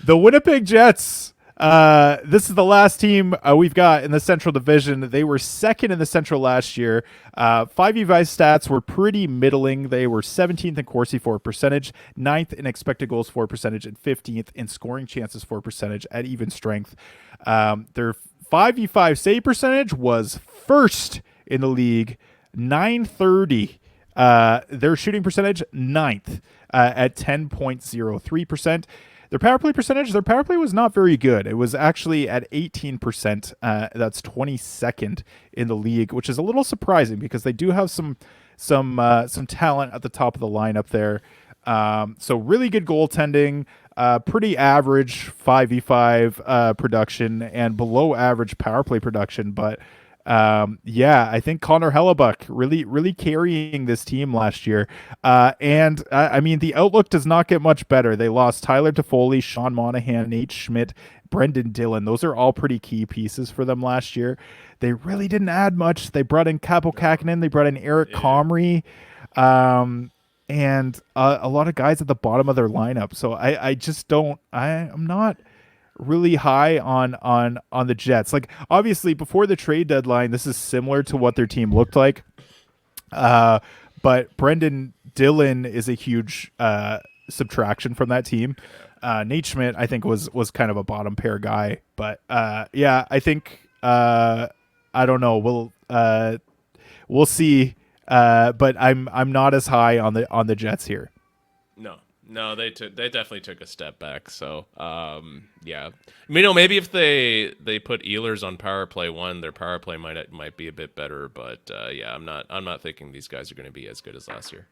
The Winnipeg Jets. This is the last team we've got in the Central Division. They were second in the Central last year. 5v5 stats were pretty middling. They were 17th in Corsi for percentage, 9th in expected goals for percentage, and 15th in scoring chances for percentage at even strength. Their 5v5 save percentage was first in the league, 930. Their shooting percentage, ninth at 10.03%. Their power play was not very good. It was actually at 18%. That's 22nd in the league, which is a little surprising because they do have some talent at the top of the lineup there. So really good goaltending, pretty average 5v5 production, and below average power play production, but I think Connor Hellebuck really carrying this team last year. And I mean, the outlook does not get much better. They lost Tyler Toffoli, Sean Monahan, Nate Schmidt, Brendan Dillon. Those are all pretty key pieces for them last year. They really didn't add much. They brought in Kaapo Kähkönen. They brought in Eric Comrie. And a lot of guys at the bottom of their lineup. So I'm not really high on the Jets. Like, obviously before the trade deadline, this is similar to what their team looked like. But Brendan Dillon is a huge subtraction from that team. Nate Schmidt, I think, was kind of a bottom pair guy. But I think I don't know. We'll see. But I'm not as high on the Jets here. No, they definitely took a step back. So, yeah, maybe if they put Ehlers on power play 1, their power play might be a bit better. But I'm not thinking these guys are going to be as good as last year.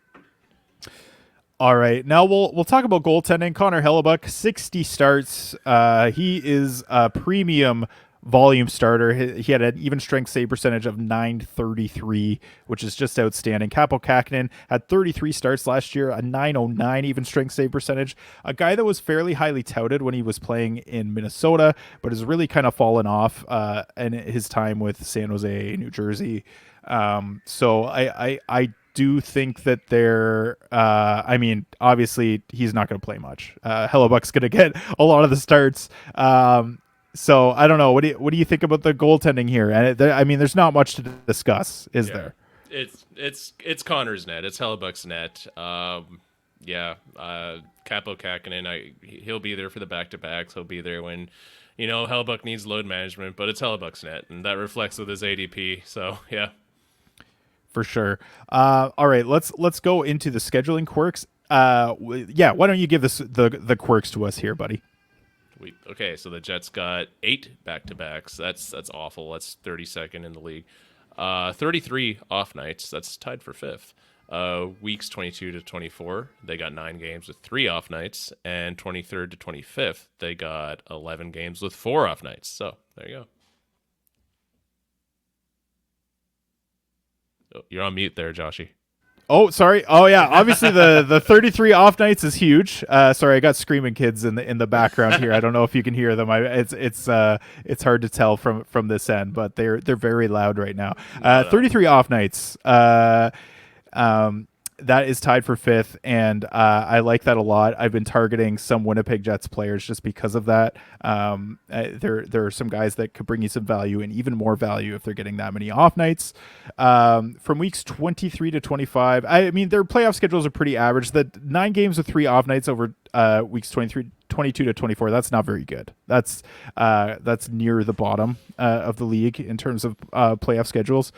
All right, now we'll talk about goaltending. Connor Hellebuck, 60 starts. He is a premium volume starter. He had an even strength save percentage of 933, which is just outstanding. Kaapo Kähkönen had 33 starts last year, a 909 even strength save percentage. A guy that was fairly highly touted when he was playing in Minnesota, but has really kind of fallen off in his time with San Jose, New Jersey. So I do think that they're obviously he's not going to play much. Hellebuck's going to get a lot of the starts. So I don't know. What do you think about the goaltending here? And there's not much to discuss, is there? It's Connor's net. It's Hellebuck's net. Kaapo Kähkönen, he'll be there for the back-to-backs. He'll be there when, Hellebuck needs load management, but it's Hellebuck's net, and that reflects with his ADP. So yeah, for sure. All right, let's go into the scheduling quirks. Why don't you give the quirks to us here, buddy? Okay, so the Jets got 8 back-to-backs. That's awful. That's 32nd in the league. 33 off nights. That's tied for 5th. Weeks 22 to 24, they got 9 games with 3 off nights, and 23rd to 25th, they got 11 games with 4 off nights. So there you go. Oh, you're on mute there, Joshy. Oh, sorry. Oh, yeah. Obviously, the 33 off nights is huge. Sorry, I got screaming kids in the background here. I don't know if you can hear them. It's hard to tell from this end, but they're very loud right now. 33 off nights. That is tied for 5th, and I like that a lot. I've been targeting some Winnipeg Jets players just because of that. There are some guys that could bring you some value, and even more value if they're getting that many off nights. From weeks 23 to 25, their playoff schedules are pretty average. The 9 games with 3 off nights over weeks 22 to 24, that's not very good. That's near the bottom of the league in terms of playoff schedules.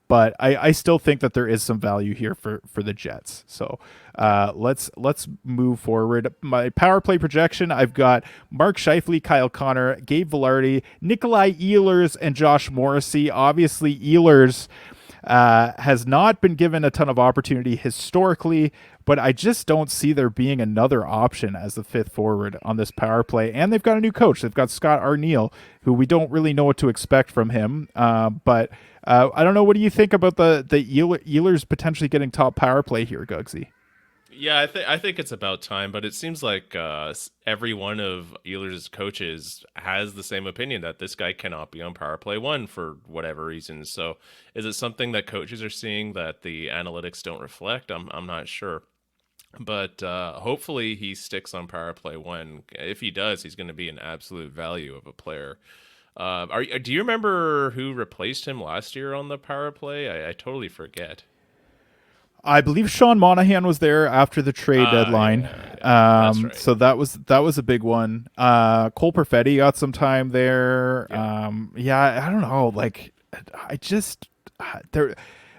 But I still think that there is some value here for the Jets. So let's move forward. My power play projection, I've got Mark Scheifele, Kyle Connor, Gabe Vilardi, Nikolaj Ehlers, and Josh Morrissey. Obviously, Ehlers has not been given a ton of opportunity historically, but I just don't see there being another option as the 5th forward on this power play. And they've got a new coach. They've got Scott Arniel, who we don't really know what to expect from him. But I don't know. What do you think about the Ehlers potentially getting top power play here, Gugsy? Yeah, I think it's about time, but it seems like every one of Ehlers' coaches has the same opinion that this guy cannot be on power play 1 for whatever reason. So is it something that coaches are seeing that the analytics don't reflect? I'm not sure. But hopefully he sticks on power play one. If he does, he's going to be an absolute value of a player. Do you remember who replaced him last year on the power play? I totally forget. I believe Sean Monahan was there after the trade deadline. Yeah. That's right. So that was a big one. Cole Perfetti got some time there. Yeah. I don't know. Like, I just there.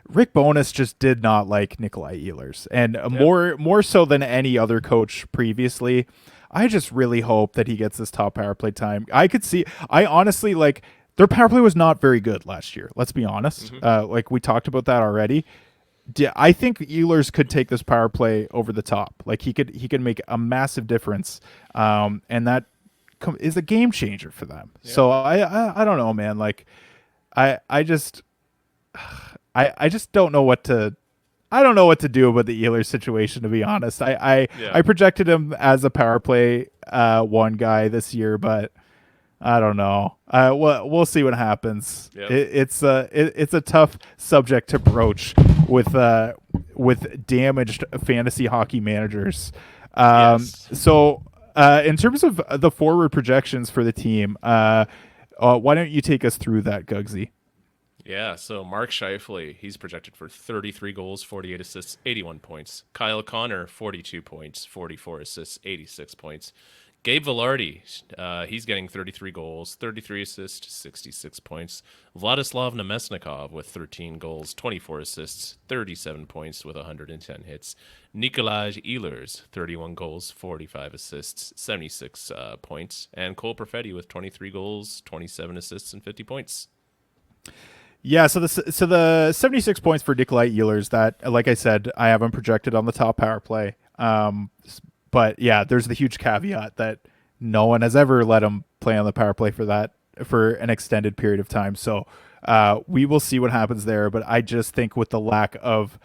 Rick Bowness just did not like Nikolaj Ehlers, and more so than any other coach previously. I just really hope that he gets this top power play time. I honestly, like, their power play was not very good last year. Let's be honest. Like, we talked about that already. I think Ehlers could take this power play over the top. Like, he could make a massive difference, and that is a game changer for them. Yeah. So I don't know, man. Like, I just don't know what to. I don't know what to do about the Ehlers situation, to be honest. I projected him as a power play one guy this year, but I don't know. We'll see what happens. Yep. It's a tough subject to broach with damaged fantasy hockey managers. Yes. So in terms of the forward projections for the team, why don't you take us through that, Gugsy? Yeah, so Mark Scheifele, he's projected for 33 goals, 48 assists, 81 points. Kyle Connor, 42 points, 44 assists, 86 points. Gabe Vilardi, he's getting 33 goals, 33 assists, 66 points. Vladislav Nemesnikov with 13 goals, 24 assists, 37 points with 110 hits. Nikolaj Ehlers, 31 goals, 45 assists, 76 points. And Cole Perfetti with 23 goals, 27 assists, and 50 points. Yeah, so the 76 points for Nikolaj Ehlers, that, like I said, I haven't projected on the top power play. But yeah, there's the huge caveat that no one has ever let him play on the power play for an extended period of time. So we will see what happens there. But I just think with the lack of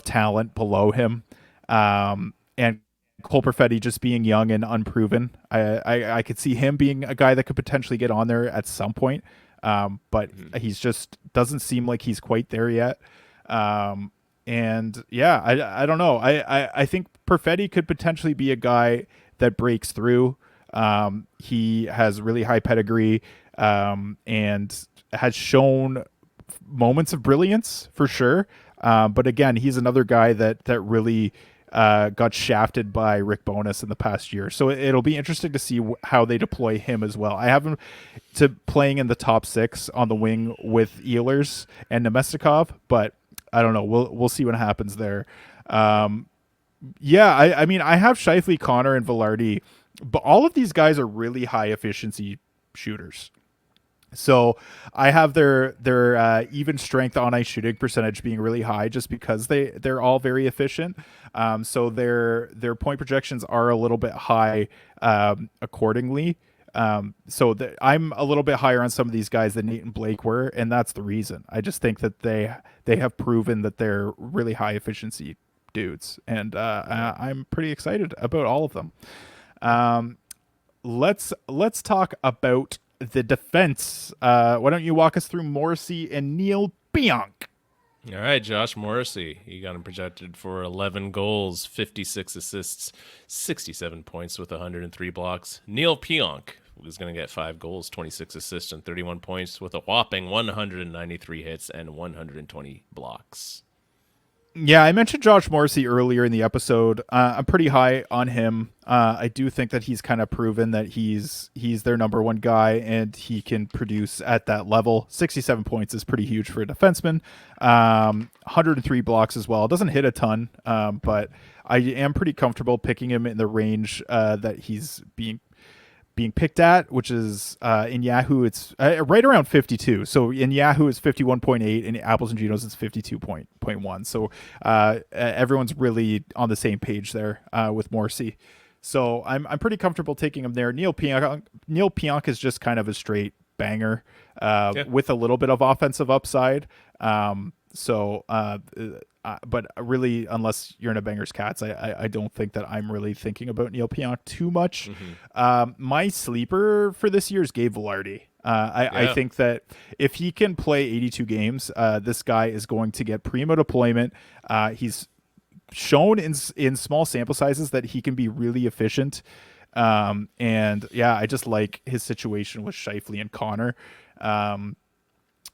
talent below him, and Cole Perfetti just being young and unproven, I could see him being a guy that could potentially get on there at some point. But he's just doesn't seem like he's quite there yet. And yeah, I don't know. I think Perfetti could potentially be a guy that breaks through. He has really high pedigree, and has shown moments of brilliance for sure. But again, he's another guy that really got shafted by Rick Bowness in the past year. So it'll be interesting to see how they deploy him as well. I have him to playing in the top 6 on the wing with Ehlers and Nemesnikov, but I don't know. We'll see what happens there. Yeah, I mean, I have Scheifele, Connor, and Vilardi, but all of these guys are really high efficiency shooters. So I have their even strength on ice shooting percentage being really high just because they're all very efficient. So their point projections are a little bit high accordingly. So I'm a little bit higher on some of these guys than Nate and Blake were, and that's the reason. I just think that they have proven that they're really high efficiency dudes, and I'm pretty excited about all of them. Let's talk about the defense. Why don't you walk us through Morrissey and Neil Pionk? All right, Josh Morrissey. He got him projected for 11 goals, 56 assists, 67 points with 103 blocks. Neil Pionk was going to get 5 goals, 26 assists, and 31 points with a whopping 193 hits and 120 blocks. Yeah, I mentioned Josh Morrissey earlier in the episode. I'm pretty high on him. I do think that he's kind of proven that he's their number one guy and he can produce at that level. 67 points is pretty huge for a defenseman. 103 blocks as well. Doesn't hit a ton, but I am pretty comfortable picking him in the range that he's being picked at, which is in Yahoo it's right around 52. So in Yahoo it's 51.8, and Apples and Ginos it's 52.1. So everyone's really on the same page there with Morrissey. So I'm pretty comfortable taking him there. Neil Pionk is just kind of a straight banger with a little bit of offensive upside. But really, unless you're in a Bangers Cats, I don't think that I'm really thinking about Neil Pionk too much. My sleeper for this year is Gabe Vilardi. I think that if he can play 82 games, this guy is going to get primo deployment. He's shown in small sample sizes that he can be really efficient. And yeah, I just like his situation with Scheifele and Connor.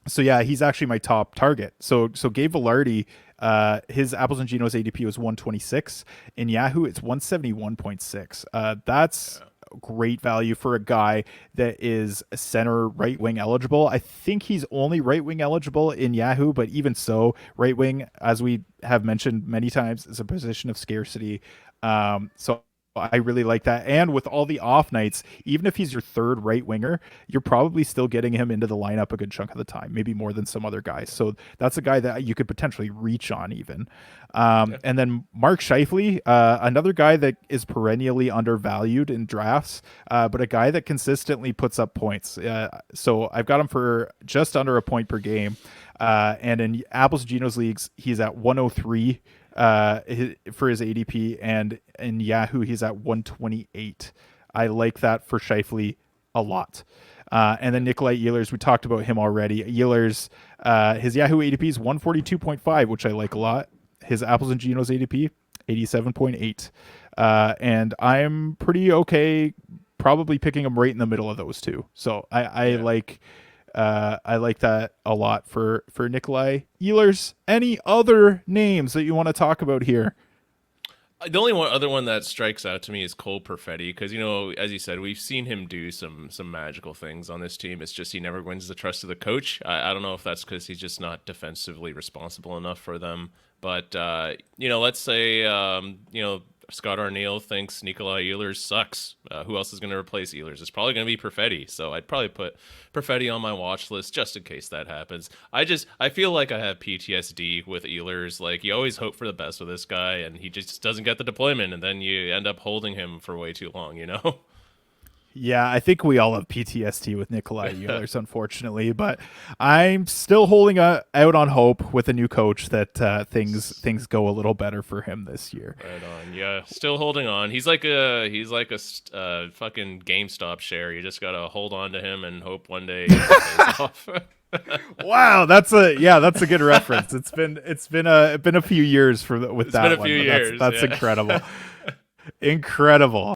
So yeah, he's actually my top target. So Gabe Vilardi, his Apples and Ginos ADP was 126. In Yahoo, it's 171.6. That's great value for a guy that is center right wing eligible. I think he's only right wing eligible in Yahoo, but even so, right wing, as we have mentioned many times, is a position of scarcity. So I really like that. And with all the off nights, even if he's your third right winger, you're probably still getting him into the lineup a good chunk of the time, maybe more than some other guys. So that's a guy that you could potentially reach on even. And then Mark Scheifele, another guy that is perennially undervalued in drafts, but a guy that consistently puts up points. So I've got him for just under a point per game. And in Apples Genos leagues, he's at 103 for his ADP, and in Yahoo he's at 128. I like that for Scheifele a lot. And then Nikolaj Ehlers, we talked about him already. Ehlers, his Yahoo ADP is 142.5, which I like a lot. His Apples and Genos ADP 87.8, and I'm pretty okay probably picking him right in the middle of those two. So I like that a lot for Nikolaj Ehlers. Any other names that you want to talk about here? The only other one that strikes out to me is Cole Perfetti, because, you know, as you said, we've seen him do some magical things on this team. It's just he never wins the trust of the coach. I don't know if that's because he's just not defensively responsible enough for them. But, you know, let's say, you know, Scott Arniel thinks Nikolaj Ehlers sucks. Who else is going to replace Ehlers? It's probably going to be Perfetti. So I'd probably put Perfetti on my watch list just in case that happens. I feel like I have PTSD with Ehlers. Like, you always hope for the best with this guy, and he just doesn't get the deployment, and then you end up holding him for way too long, you know? Yeah, I think we all have PTSD with Nikolaj Ehlers, unfortunately, but I'm still holding out on hope with a new coach that things go a little better for him this year. Right on, yeah, still holding on. He's like a fucking GameStop share. You just gotta hold on to him and hope one day he pays off. Wow, that's a good reference. It's been a few years with that. It's been a few years. That's incredible, incredible.